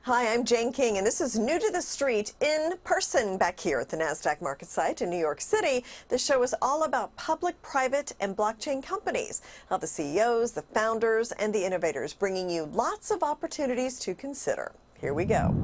Hi, I'm Jane King, and this is New to the Street in person back here at the NASDAQ market site in New York City. This show is all about public, private, and blockchain companies, how the CEOs, the founders, and the innovators bringing you lots of opportunities to consider. Here we go.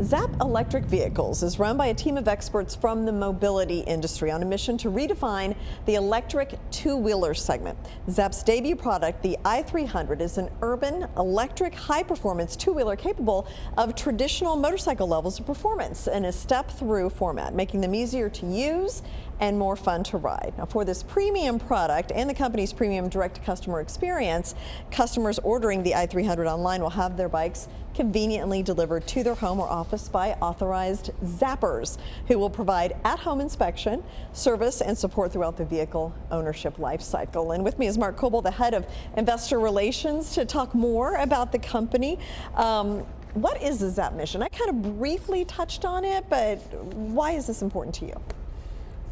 Zapp Electric Vehicles is run by a team of experts from the mobility industry on a mission to redefine the electric two-wheeler segment. Zapp's debut product, the i300, is an urban electric high-performance two-wheeler capable of traditional motorcycle levels of performance in a step-through format, making them easier to use and more fun to ride. Now, for this premium product and the company's premium direct-to-customer experience, customers ordering the i300 online will have their bikes conveniently delivered to their home or office by authorized Zappers, who will provide at-home inspection, service, and support throughout the vehicle ownership life cycle. And with me is Kobal, the head of investor relations, to talk more about the company. What is the Zapp mission? I kind of briefly touched on it, but why is this important to you?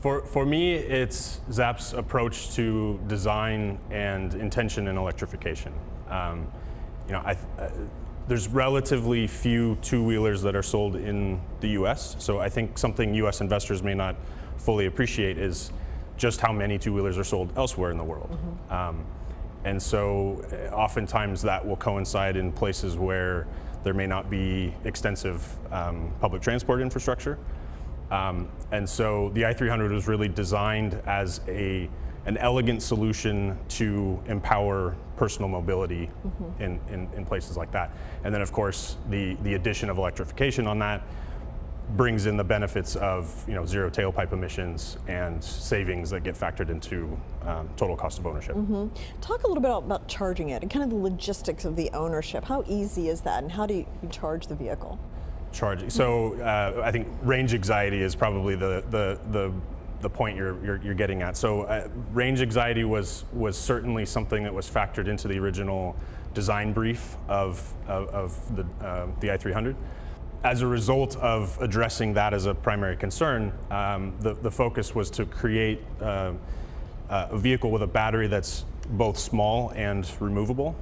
For me, it's Zapp's approach to design and intention in electrification. There's relatively few two-wheelers that are sold in the U.S., so I think something U.S. investors may not fully appreciate is just how many two-wheelers are sold elsewhere in the world. Mm-hmm. And so oftentimes that will coincide in places where there may not be extensive public transport infrastructure. And so the i300 was really designed as an elegant solution to empower personal mobility in places like that. And then, of course, the addition of electrification on that brings in the benefits of zero tailpipe emissions and savings that get factored into total cost of ownership. Mm-hmm. Talk a little bit about charging it and kind of the logistics of the ownership. How easy is that, and how do you charge the vehicle? Charging. So I think range anxiety is probably the point you're getting at. So range anxiety was certainly something that was factored into the original design brief of the i300. As a result of addressing that as a primary concern, the focus was to create a vehicle with a battery that's both small and removable,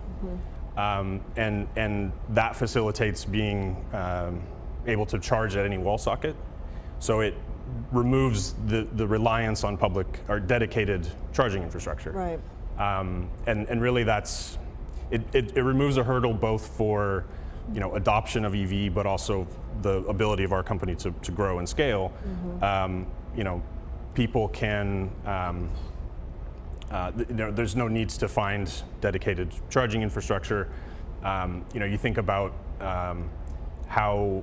and that facilitates being able to charge at any wall socket. So it removes the reliance on public or dedicated charging infrastructure. Right. And really it removes a hurdle both for adoption of EV, but also the ability of our company to grow and scale. Mm-hmm. People can, there's no needs to find dedicated charging infrastructure. You think about how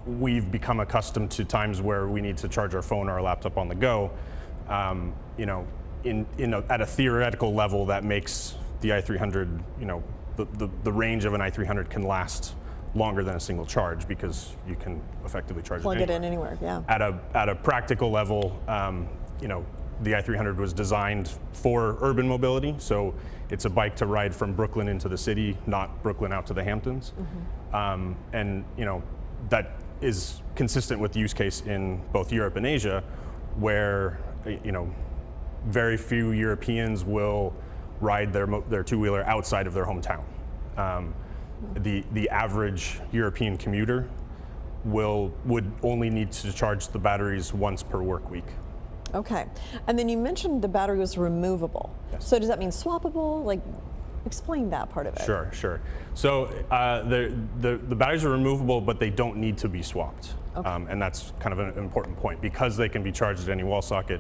we've become accustomed to times where we need to charge our phone or our laptop on the go. At a theoretical level, that makes the i300, the range of an i300 can last longer than a single charge because you can effectively charge plug it in anywhere. Yeah. At a practical level, the i300 was designed for urban mobility, so it's a bike to ride from Brooklyn into the city, not Brooklyn out to the Hamptons. Mm-hmm. And that is consistent with the use case in both Europe and Asia, where very few Europeans will ride their two-wheeler outside of their hometown. The average European commuter would only need to charge the batteries once per work week. Okay, and then you mentioned the battery was removable. Yes. So does that mean swappable? Like, explain that part of it. Sure. So the batteries are removable, but they don't need to be swapped. Okay. And that's kind of an important point because they can be charged at any wall socket.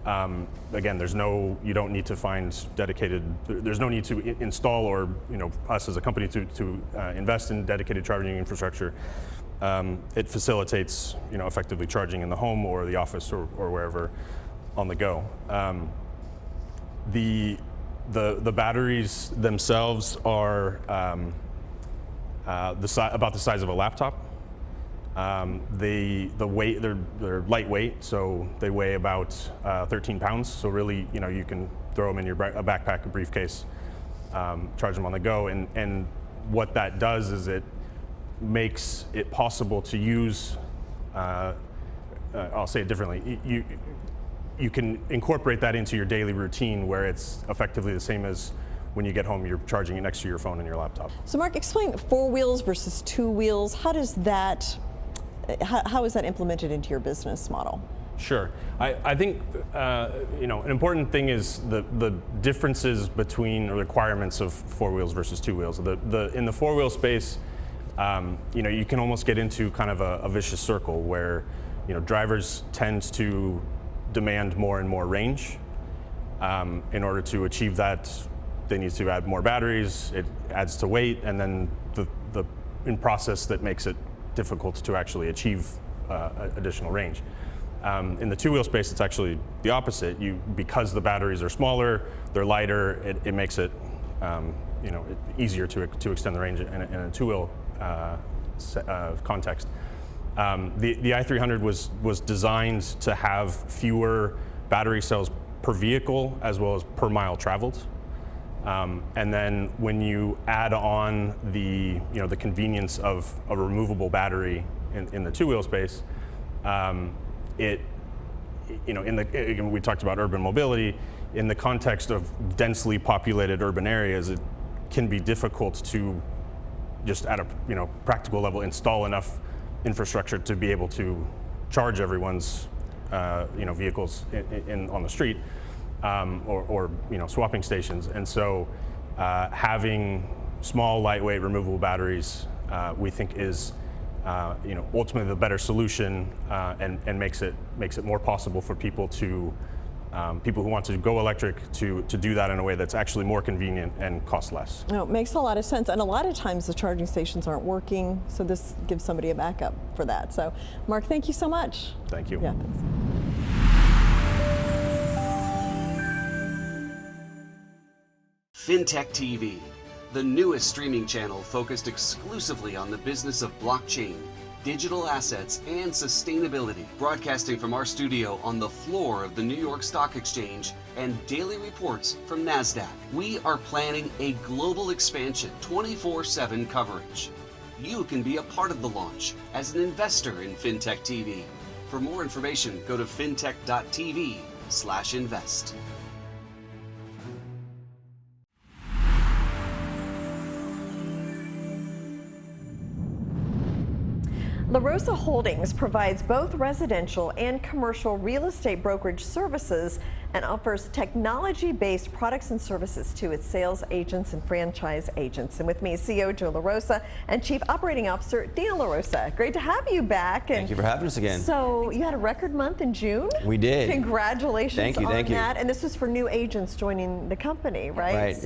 Again, you don't need to find dedicated. There's no need to install or us as a company to invest in dedicated charging infrastructure. It facilitates effectively charging in the home or the office or wherever on the go. The batteries themselves are about the size of a laptop. The weight, they're lightweight, so they weigh about 13 pounds. So really, you can throw them in your a backpack, a briefcase, charge them on the go. And what that does is it makes it possible to use. I'll say it differently. you can incorporate that into your daily routine where it's effectively the same as when you get home, you're charging it next to your phone and your laptop. So Mark, explain 4 wheels versus 2 wheels. How is that implemented into your business model? Sure. I think an important thing is the differences between requirements of 4 wheels versus 2 wheels. In the 4-wheel space, you can almost get into kind of a vicious circle where drivers tend to demand more and more range. In order to achieve that, they need to add more batteries. It adds to weight, and then the in process that makes it difficult to actually achieve additional range. In the 2-wheel space, it's actually the opposite. Because the batteries are smaller, they're lighter. It makes it easier to extend the range in a 2-wheel context. The i300 was designed to have fewer battery cells per vehicle as well as per mile traveled. And then when you add on the convenience of a removable battery in the 2-wheel space, we talked about urban mobility. In the context of densely populated urban areas, it can be difficult to just at a practical level install enough infrastructure to be able to charge everyone's vehicles on the street. Or swapping stations, and so having small, lightweight, removable batteries, we think is ultimately the better solution, and makes it more possible for people who want to go electric to do that in a way that's actually more convenient and costs less. No, it makes a lot of sense, and a lot of times the charging stations aren't working, so this gives somebody a backup for that. So, Mark, thank you so much. Thank you. Yeah, thanks. FinTech TV, the newest streaming channel focused exclusively on the business of blockchain, digital assets, and sustainability. Broadcasting from our studio on the floor of the New York Stock Exchange and daily reports from NASDAQ. We are planning a global expansion, 24/7 coverage. You can be a part of the launch as an investor in FinTech TV. For more information, go to fintech.tv/invest. Rosa Holdings provides both residential and commercial real estate brokerage services and offers technology-based products and services to its sales agents and franchise agents. And with me is CEO Joe LaRosa and Chief Operating Officer Deana LaRosa. Great to have you back. Thank you for having us again. So you had a record month in June? We did. Congratulations on thank you. that. And this is for new agents joining the company, right? Right,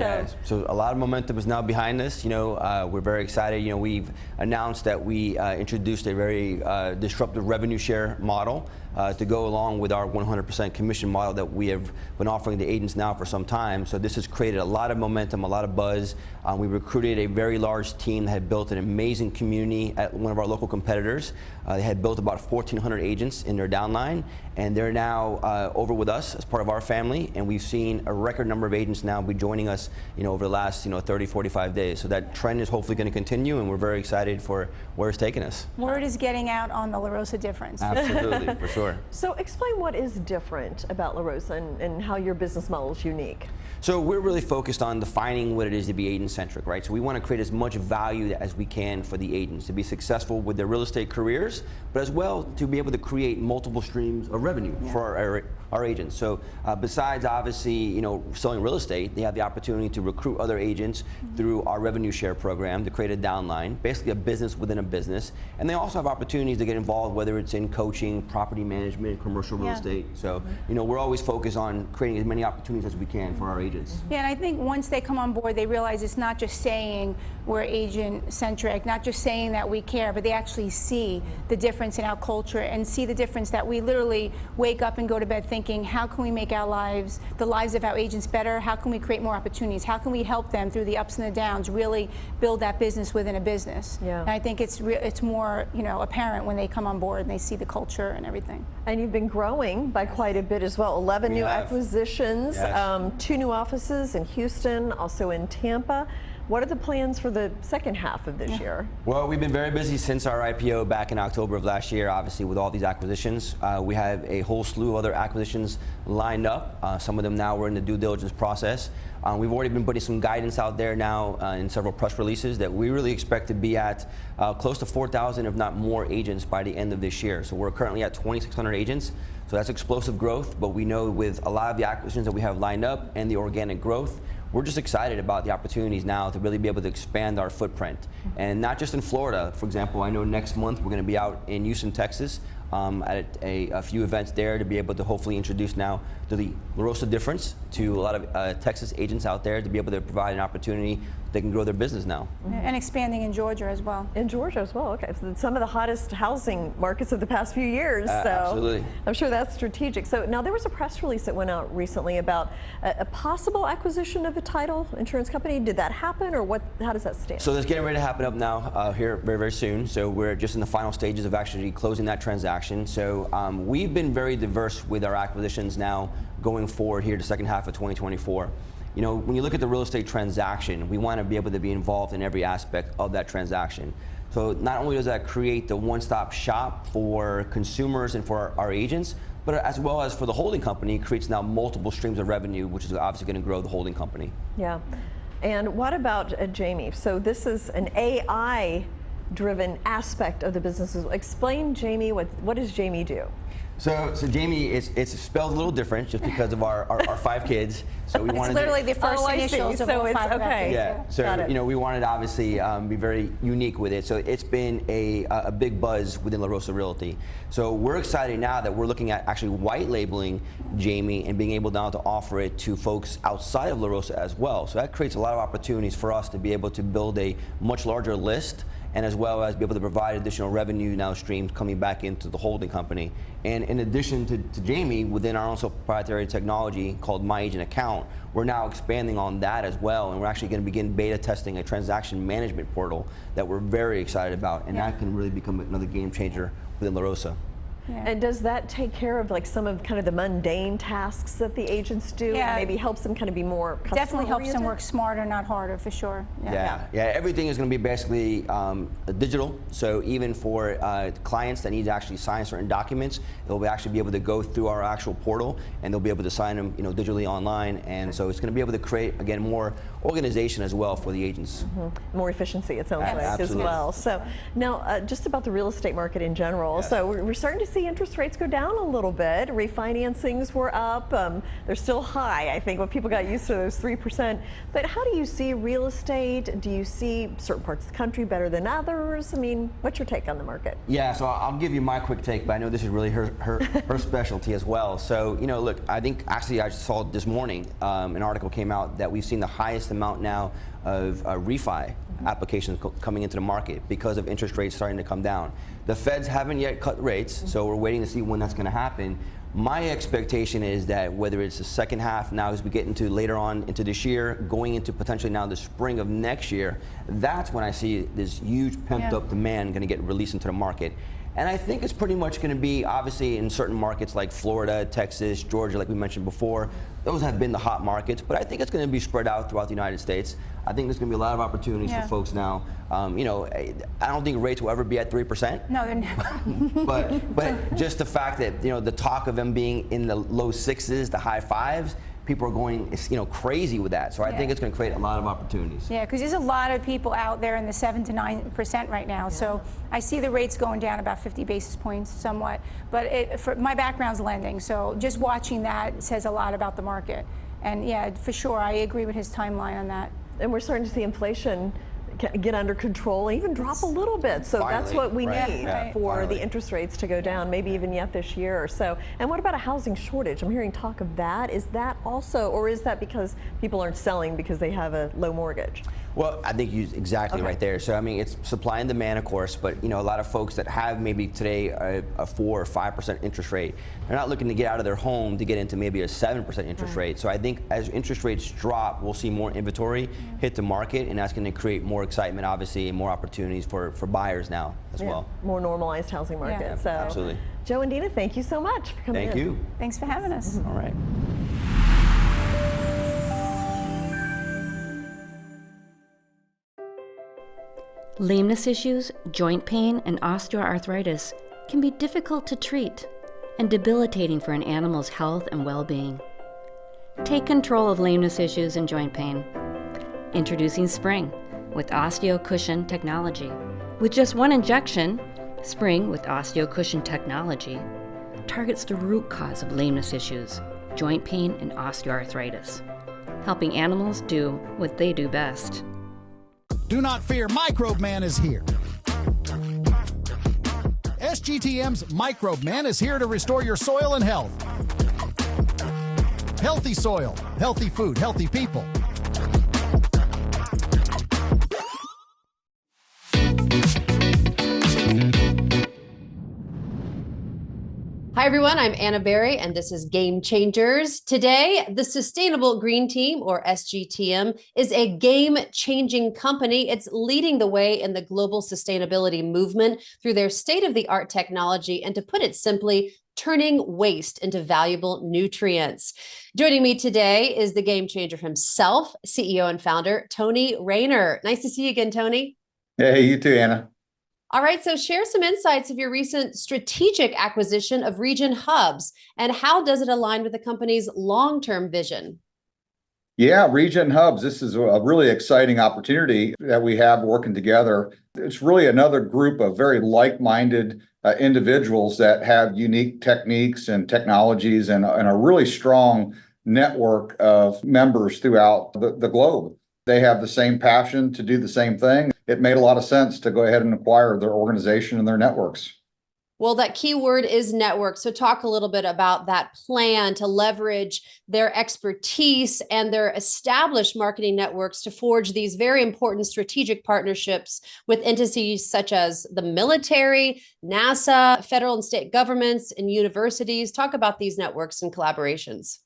So a lot of momentum is now behind us. We're very excited. We've announced that we introduced a very disruptive revenue share model to go along with our 100% commission model that we have been offering the agents now for some time. So this has created a lot of momentum, a lot of buzz. We recruited a very large team that had built an amazing community at one of our local competitors. They had built about 1,400 agents in their downline, and they're now over with us as part of our family, and we've seen a record number of agents now be joining us over the last 30, 45 days. So that trend is hopefully going to continue, and we're very excited for where it's taking us. Word is getting out on the LaRosa difference. Absolutely, for sure. So explain what is different about LaRosa and how your business model is unique. So we're really focused on defining what it is to be agent-centric, right? So we want to create as much value as we can for the agents to be successful with their real estate careers, but as well to be able to create multiple streams of revenue for our agents. So besides obviously, selling real estate, they have the opportunity to recruit other agents through our revenue share program to create a downline, basically a business within a business. And they also have opportunities to get involved, whether it's in coaching, property management, commercial real estate. So, we're always focused on creating as many opportunities as we can for our agents. Yeah, and I think once they come on board, they realize it's not just saying we're agent-centric, not just saying that we care, but they actually see the difference in our culture and see the difference that we literally wake up and go to bed thinking, how can we make our lives, the lives of our agents better? How can we create more opportunities? How can we help them through the ups and the downs really build that business within a business? Yeah. And I think it's more apparent when they come on board and they see the culture and everything. And you've been growing by quite a bit as well. 11 new acquisitions, 2 new offices in Houston, also in Tampa. what are the plans for the second half of this year? Well, we've been very busy since our IPO back in October of last year, obviously with all these acquisitions. We have a whole slew of other acquisitions lined up. Some of them now we're in the due diligence process. We've already been putting some guidance out there now in several press releases that we really expect to be at close to 4,000, if not more, agents by the end of this year. So we're currently at 2,600 agents. So that's explosive growth, but we know with a lot of the acquisitions that we have lined up and the organic growth, we're just excited about the opportunities now to really be able to expand our footprint. And not just in Florida. For example, I know next month we're going to be out in Houston, Texas, at a few events there to be able to hopefully introduce now to the La Rosa difference to a lot of Texas agents out there to be able to provide an opportunity they can grow their business now. And expanding in Georgia as well. In Georgia as well, okay. So some of the hottest housing markets of the past few years. So Absolutely. I'm sure that's strategic. So now there was a press release that went out recently about a possible acquisition of a title insurance company. Did that happen, or what? How does that stand? So that's getting ready to happen up now here very, very soon. So we're just in the final stages of actually closing that transaction. So we've been very diverse with our acquisitions now going forward here the second half of 2024. You know, when you look at the real estate transaction, we want to be able to be involved in every aspect of that transaction. So not only does that create the one-stop shop for consumers and for our agents, but as well as for the holding company, it creates now multiple streams of revenue, which is obviously going to grow the holding company. Yeah. And what about Jamie? So this is an AI-driven aspect of the business. Explain, Jamie, what does Jamie do? So Jamie, it's spelled a little different just because of our 5 kids. So we wanted It's literally the first I see. initials of So all it's 5 of our okay. kids. Yeah, so you know, we wanted to obviously be very unique with it. So it's been a big buzz within La Rosa Realty. So we're excited now that we're looking at actually white labeling Jamie and being able now to offer it to folks outside of La Rosa as well. So that creates a lot of opportunities for us to be able to build a much larger list, and as well as be able to provide additional revenue now streams coming back into the holding company. And in addition to Jamie, within our own proprietary technology called My Agent Account, we're now expanding on that as well, and we're actually going to begin beta testing a transaction management portal that we're very excited about, and that can really become another game changer within La Rosa. Yeah. And does that take care of like some of kind of the mundane tasks that the agents do? Yeah. And maybe helps them kind of be more customer Definitely helps them oriented? work smarter, not harder, for sure. Yeah, everything is going to be basically digital. So even for clients that need to actually sign certain documents, they'll actually be able to go through our actual portal, and they'll be able to sign them, you know, digitally online. And so it's going to be able to create, again, more organization as well for the agents. Mm-hmm. More efficiency, it sounds like, as Absolutely. well. So now, just about the real estate market in general. Yes. So we're starting to see interest rates go down a little bit. Refinancings were up. They're still high, I think, when people got used to those 3%. But how do you see real estate? Do you see certain parts of the country better than others? I mean, what's your take on the market? Yeah, so I'll give you my quick take, but I know this is really her specialty as well. So, you know, look, I think actually I saw this morning an article came out that we've seen the highest amount now of refi applications coming into the market because of interest rates starting to come down. The Feds haven't yet cut rates, so we're waiting to see when that's going to happen. My expectation is that whether it's the second half now as we get into later on into this year, going into potentially now the spring of next year, that's when I see this huge pent up demand going to get released into the market. And I think it's pretty much going to be, obviously, in certain markets like Florida, Texas, Georgia, like we mentioned before. Those have been the hot markets, but I think it's going to be spread out throughout the United States. I think there's going to be a lot of opportunities for folks now. You know, I don't think rates will ever be at 3%. No, they're not. but just the fact that, you know, the talk of them being in the low 6s, the high 5s, people are going, you know, crazy with that. So I think it's going to create a lot of opportunities. Yeah, because there's a lot of people out there in the 7 to 9% right now. So I see the rates going down about 50 basis points somewhat. But for my background's lending, so just watching that says a lot about the market. And yeah, for sure, I agree with his timeline on that. And we're starting to see inflation get under control, even drop a little bit. So Finally, that's what we need for Finally. the interest rates to go down, maybe even yet this year or so. And what about a housing shortage? I'm hearing talk of that. Is that also, or is that because people aren't selling because they have a low mortgage? Well, I think you're exactly right there. So, I mean, it's supply and demand, of course, but, you know, a lot of folks that have maybe today a 4 or 5% interest rate, they're not looking to get out of their home to get into maybe a 7% interest rate. So I think as interest rates drop, we'll see more inventory hit the market, and that's going to create more excitement, obviously, and more opportunities for buyers now as well. More normalized housing market. Yeah. So, Absolutely. Joe and Deana, thank you so much for coming in. Thank you. Thanks for having us. All right. Lameness issues, joint pain, and osteoarthritis can be difficult to treat and debilitating for an animal's health and well-being. Take control of lameness issues and joint pain. Introducing Spring with OsteoCushion technology. With just one injection, Spring with OsteoCushion technology targets the root cause of lameness issues, joint pain, and osteoarthritis, helping animals do what they do best. Do not fear, Microbe Man is here. SGTM's Microbe Man is here to restore your soil and health. Healthy soil, healthy food, healthy people. Hi everyone, I'm Anna Berry and this is Game Changers. Today, the Sustainable Green Team, or SGTM, is a game-changing company. It's leading the way in the global sustainability movement through their state-of-the-art technology, and to put it simply, turning waste into valuable nutrients. Joining me today is the Game Changer himself, CEO and founder, Tony Raynor. Nice to see you again, Tony. Hey, you too, Anna. All right, so share some insights of your recent strategic acquisition of Region Hubs, and how does it align with the company's long-term vision? Yeah, Region Hubs, this is a really exciting opportunity that we have working together. It's really another group of very like-minded individuals that have unique techniques and technologies and a really strong network of members throughout the globe. They have the same passion to do the same thing. It made a lot of sense to go ahead and acquire their organization and their networks. Well, that key word is network. So talk a little bit about that plan to leverage their expertise and their established marketing networks to forge these very important strategic partnerships with entities such as the military, NASA, federal and state governments, and universities. Talk about these networks and collaborations.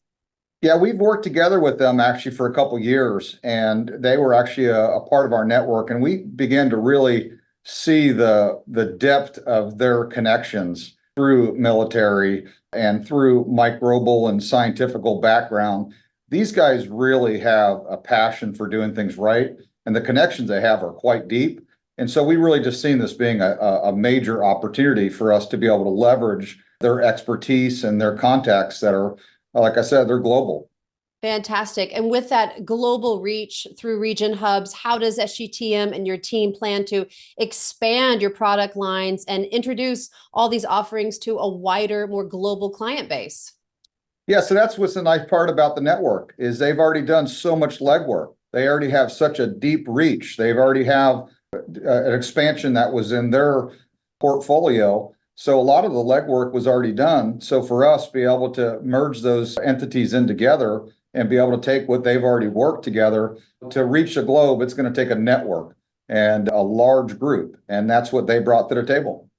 Yeah, we've worked together with them actually for a couple of years, and they were actually a part of our network, and we began to really see the depth of their connections through military and through microbial and scientific background. These guys really have a passion for doing things right, and the connections they have are quite deep. And so we really just seen this being a major opportunity for us to be able to leverage their expertise and their contacts that are, like I said, they're global. Fantastic. And with that global reach through Region Hubs, how does SGTM and your team plan to expand your product lines and introduce all these offerings to a wider, more global client base? Yeah, so that's what's the nice part about the network is they've already done so much legwork. They already have such a deep reach. They've already have an expansion that was in their portfolio. So a lot of the legwork was already done. So for us, be able to merge those entities in together and be able to take what they've already worked together to reach the globe, it's going to take a network and a large group. And that's what they brought to the table.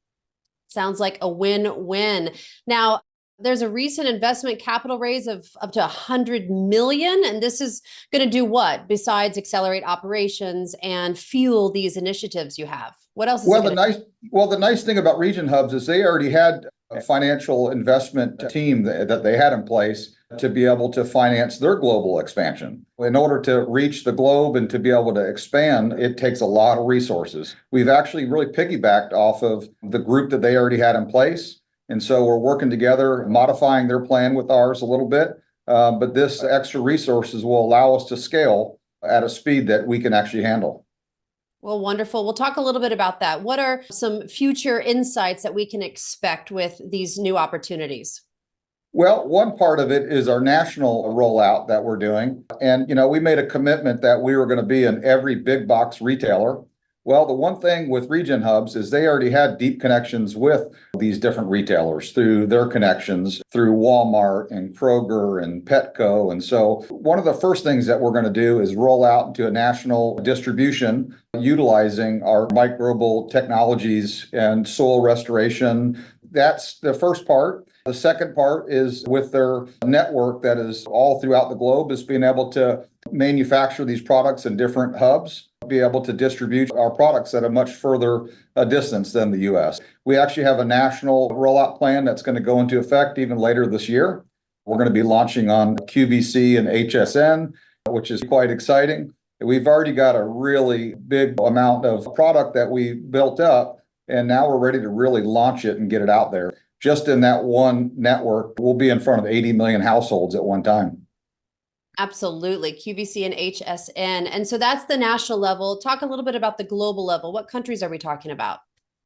Sounds like a win-win. Now, there's a recent investment capital raise of up to $100 million. And this is going to do what besides accelerate operations and fuel these initiatives you have? What else is the nice thing about Region Hubs is they already had a financial investment team that they had in place to be able to finance their global expansion. In order to reach the globe and to be able to expand, it takes a lot of resources. We've actually really piggybacked off of the group that they already had in place. And so we're working together, modifying their plan with ours a little bit. But this extra resources will allow us to scale at a speed that we can actually handle. Well, wonderful. We'll talk a little bit about that. What are some future insights that we can expect with these new opportunities? Well, one part of it is our national rollout that we're doing. And, we made a commitment that we were going to be in every big box retailer. Well, the one thing with Region Hubs is they already had deep connections with these different retailers through their connections through Walmart and Kroger and Petco. And so one of the first things that we're going to do is roll out into a national distribution utilizing our microbial technologies and soil restoration. That's the first part. The second part is with their network that is all throughout the globe is being able to manufacture these products in different hubs, be able to distribute our products at a much further distance than the US. We actually have a national rollout plan that's going to go into effect even later this year. We're going to be launching on QVC and HSN, which is quite exciting. We've already got a really big amount of product that we built up, and now we're ready to really launch it and get it out there. Just in that one network, we'll be in front of 80 million households at one time. Absolutely. QVC and HSN. And so that's the national level. Talk a little bit about the global level. What countries are we talking about?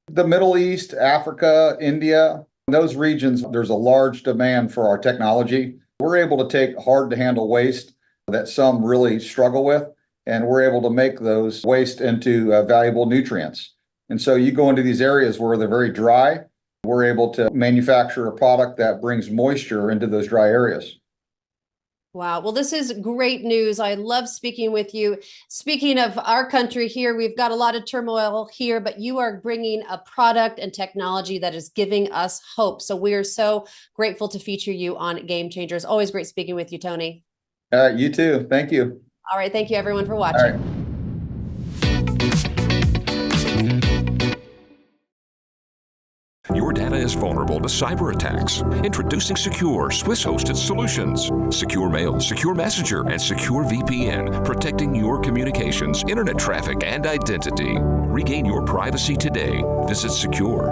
The Middle East, Africa, India, those regions, there's a large demand for our technology. We're able to take hard to handle waste that some really struggle with, and we're able to make those waste into valuable nutrients. And so you go into these areas where they're very dry, we're able to manufacture a product that brings moisture into those dry areas. Wow. Well, this is great news. I love speaking with you. Speaking of our country here, we've got a lot of turmoil here, but you are bringing a product and technology that is giving us hope. So we are so grateful to feature you on Game Changers. Always great speaking with you, Tony. You too. Thank you. All right. Thank you, everyone, for watching. All right. Your data is vulnerable to cyber attacks. Introducing SKUR Swiss-hosted solutions. Secure Mail, Secure Messenger, and Secure VPN, protecting your communications, internet traffic, and identity. Regain your privacy today. Visit SKUR.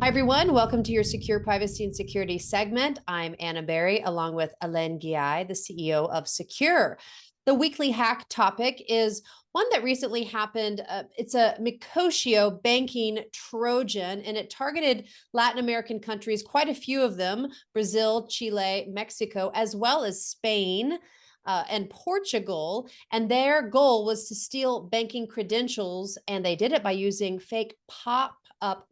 Hi, everyone. Welcome to your Secure Privacy and Security segment. I'm Anna Berry, along with Alain Ghiai, the CEO of SKUR. The weekly hack topic is one that recently happened. It's a Micotio banking Trojan, and it targeted Latin American countries, quite a few of them, Brazil, Chile, Mexico, as well as Spain and Portugal. And their goal was to steal banking credentials, and they did it by using fake pop-up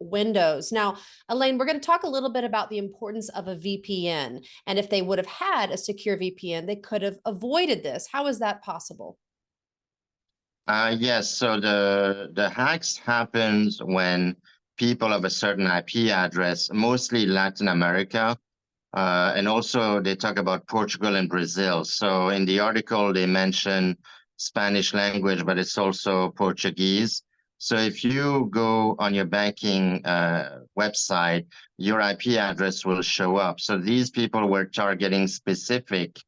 windows. Now, Alain, we're going to talk a little bit about the importance of a VPN. And if they would have had a secure VPN, they could have avoided this. How is that possible? Yes, so the hacks happens when people have a certain IP address, mostly Latin America, and also they talk about Portugal and Brazil. So in the article, they mention Spanish language, but it's also Portuguese. So if you go on your banking website, your IP address will show up. So these people were targeting specific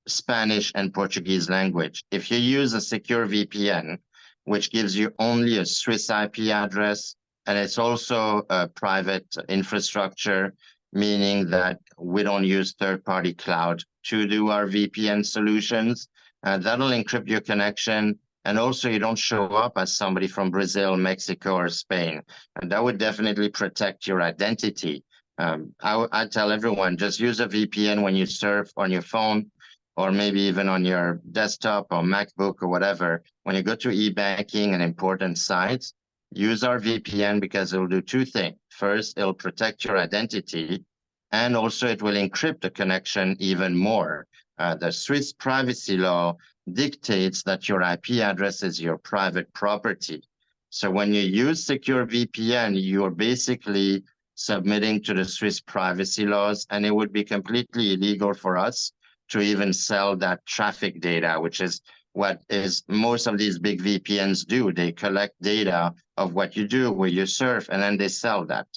Spanish and Portuguese language. If you use a secure VPN, which gives you only a Swiss IP address, and it's also a private infrastructure, meaning that we don't use third-party cloud to do our VPN solutions, that'll encrypt your connection. And also you don't show up as somebody from Brazil, Mexico, or Spain. And that would definitely protect your identity. I tell everyone, just use a VPN when you surf on your phone, or maybe even on your desktop or MacBook or whatever. When you go to e-banking and important sites, use our VPN because it will do two things. First, it'll protect your identity, and also it will encrypt the connection even more. The Swiss privacy law dictates that your IP address is your private property. So when you use secure VPN, you're basically submitting to the Swiss privacy laws, and it would be completely illegal for us to even sell that traffic data, which is what is most of these big VPNs do. They collect data of what you do, where you surf, and then they sell that.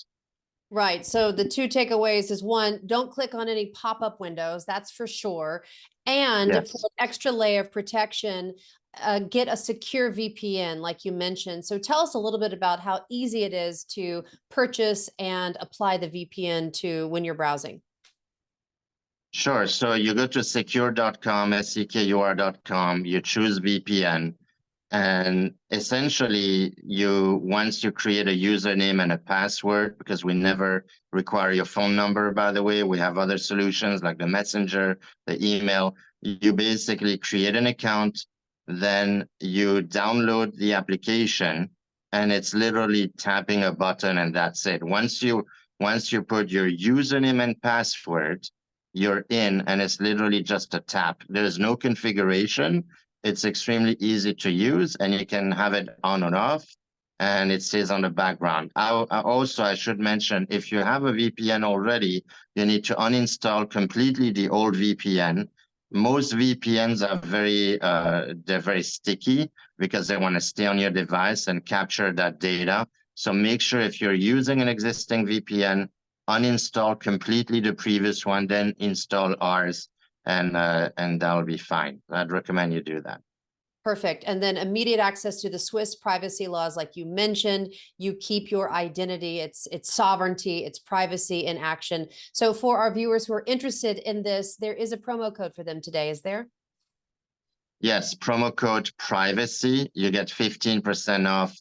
Right. So the two takeaways is one, don't click on any pop-up windows, that's for sure. And Yes. for an extra layer of protection, get a secure VPN, like you mentioned. So tell us a little bit about how easy it is to purchase and apply the VPN to when you're browsing. Sure. So you go to secure.com, SEKUR.com, you choose VPN, and essentially once you create a username and a password, because we never require your phone number, by the way, we have other solutions like the Messenger, the email, you basically create an account, then you download the application, and it's literally tapping a button and that's it. Once you put your username and password, you're in, and it's literally just a tap. There's no configuration. It's extremely easy to use, and you can have it on and off, and it stays on the background. I should mention, if you have a VPN already, you need to uninstall completely the old VPN. Most VPNs are they're very sticky because they want to stay on your device and capture that data. So make sure if you're using an existing VPN, uninstall completely the previous one, then install ours, and that'll be fine. I'd recommend you do that. Perfect. And then immediate access to the Swiss privacy laws, like you mentioned, you keep your identity, it's sovereignty, it's privacy in action. So for our viewers who are interested in this, there is a promo code for them today, is there? Yes, promo code privacy. You get 15% off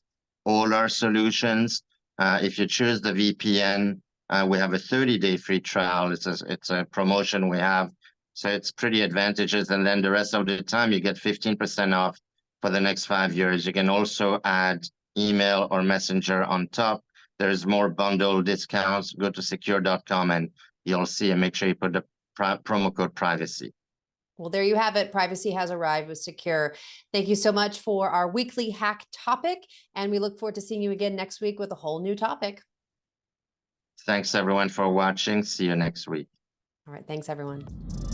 all our solutions. If you choose the VPN, we have a 30-day free trial. It's a promotion we have. So it's pretty advantageous. And then the rest of the time, you get 15% off for the next 5 years. You can also add email or messenger on top. There's more bundle discounts. Go to secure.com and you'll see, and make sure you put the promo code privacy. Well, there you have it. Privacy has arrived with Secure. Thank you so much for our weekly hack topic. And we look forward to seeing you again next week with a whole new topic. Thanks, everyone, for watching. See you next week. All right. Thanks, everyone.